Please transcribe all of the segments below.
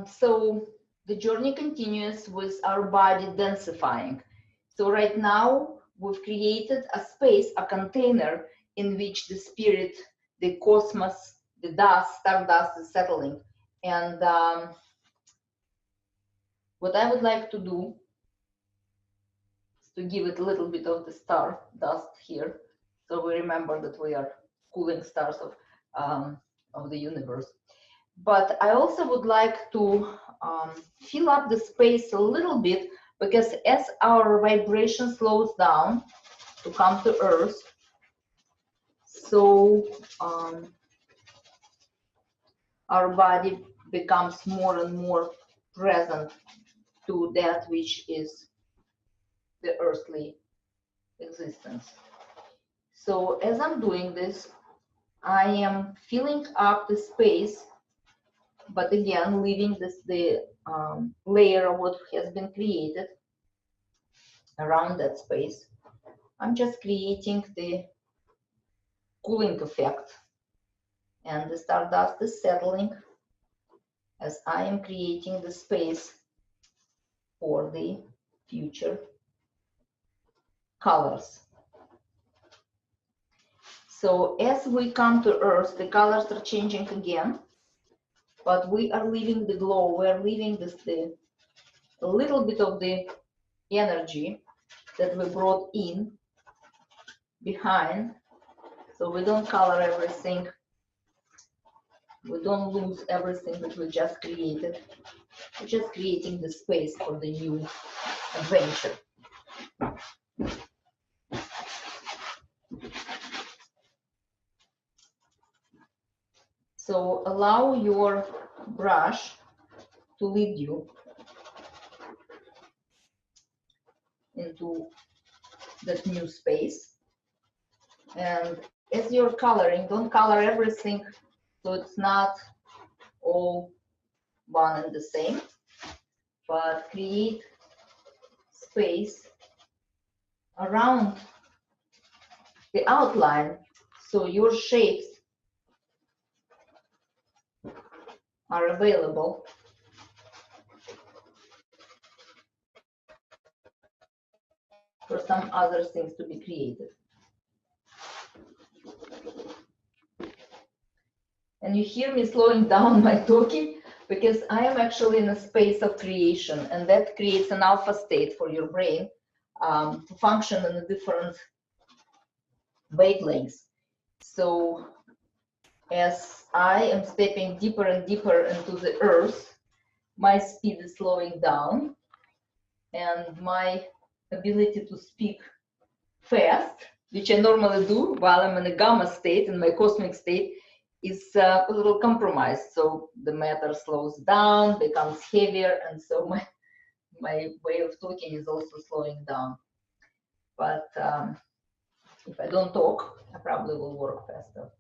So the journey continues with our body densifying. So right now we've created a space, a container in which the spirit, the cosmos, the dust, stardust is settling. And what I would like to do is to give it a little bit of the star dust here, so we remember that we are cooling stars of the universe. But I also would like to fill up the space a little bit, because as our vibration slows down to come to Earth, so our body becomes more and more present to that which is the earthly existence. So as I'm doing this, I am filling up the space, but again leaving the layer of what has been created around that space. I'm just creating the cooling effect, and the stardust is settling as I am creating the space for the future colors. So as we come to Earth, the colors are changing again, but we are leaving the glow. We are leaving a little bit of the energy that we brought in behind, so we don't color everything. We don't lose everything that we just created. We're just creating the space for the new adventure. So allow your brush to lead you into that new space. And as you're coloring, don't color everything so it's not all one and the same, but create space around the outline so your shapes are available for some other things to be created. And you hear me slowing down my talking because I am actually in a space of creation, and that creates an alpha state for your brain to function in a different wavelengths. So as I am stepping deeper and deeper into the earth, my speed is slowing down, and my ability to speak fast, which I normally do while I'm in a gamma state, in my cosmic state, is a little compromised. So the matter slows down, becomes heavier, and so my way of talking is also slowing down. But if I don't talk, I probably will work faster.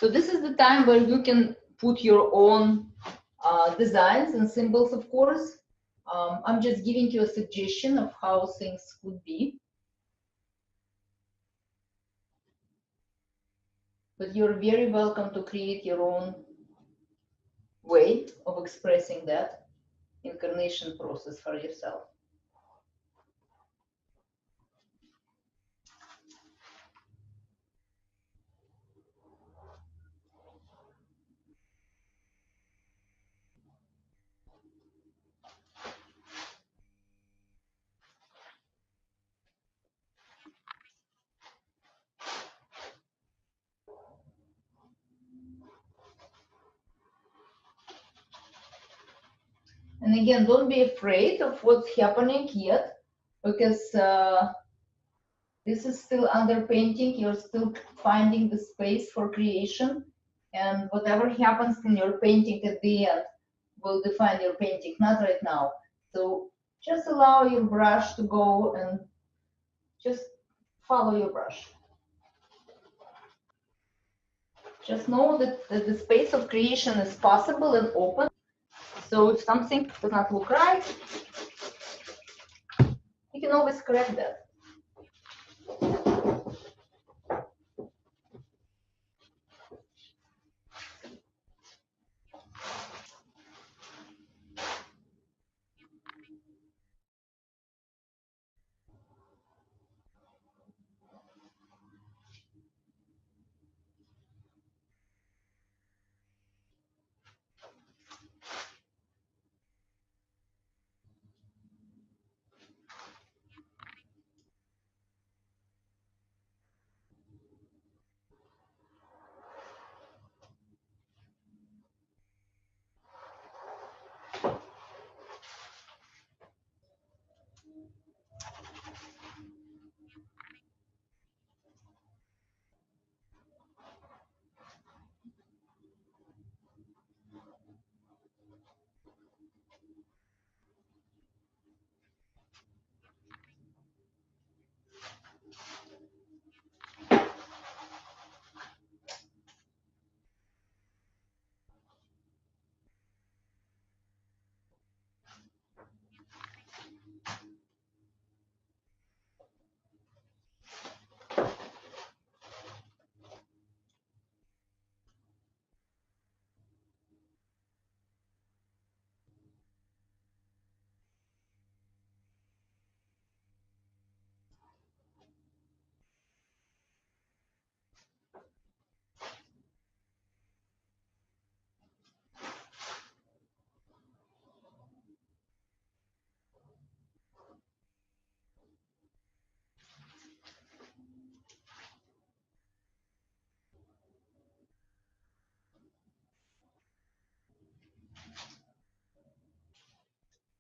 So this is the time where you can put your own designs and symbols, of course. I'm just giving you a suggestion of how things could be. But you're very welcome to create your own way of expressing that incarnation process for yourself. And again, don't be afraid of what's happening yet, because this is still under painting. You're still finding the space for creation, and whatever happens in your painting at the end will define your painting, not right now. So just allow your brush to go and just follow your brush. Just know that the space of creation is possible and open. So if something does not look right, you can always correct that.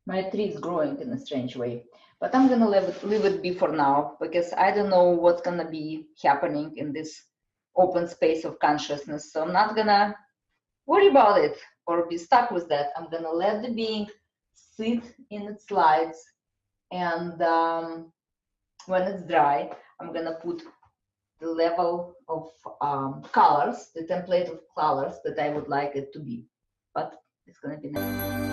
My tree is growing in a strange way, but I'm gonna leave it be for now, because I don't know what's gonna be happening in this open space of consciousness. So I'm not gonna worry about it or be stuck with that. I'm gonna let the being sit in its lights, and when it's dry, I'm gonna put the level of colors, the template of colors that I would like it to be. But it's gonna be nice.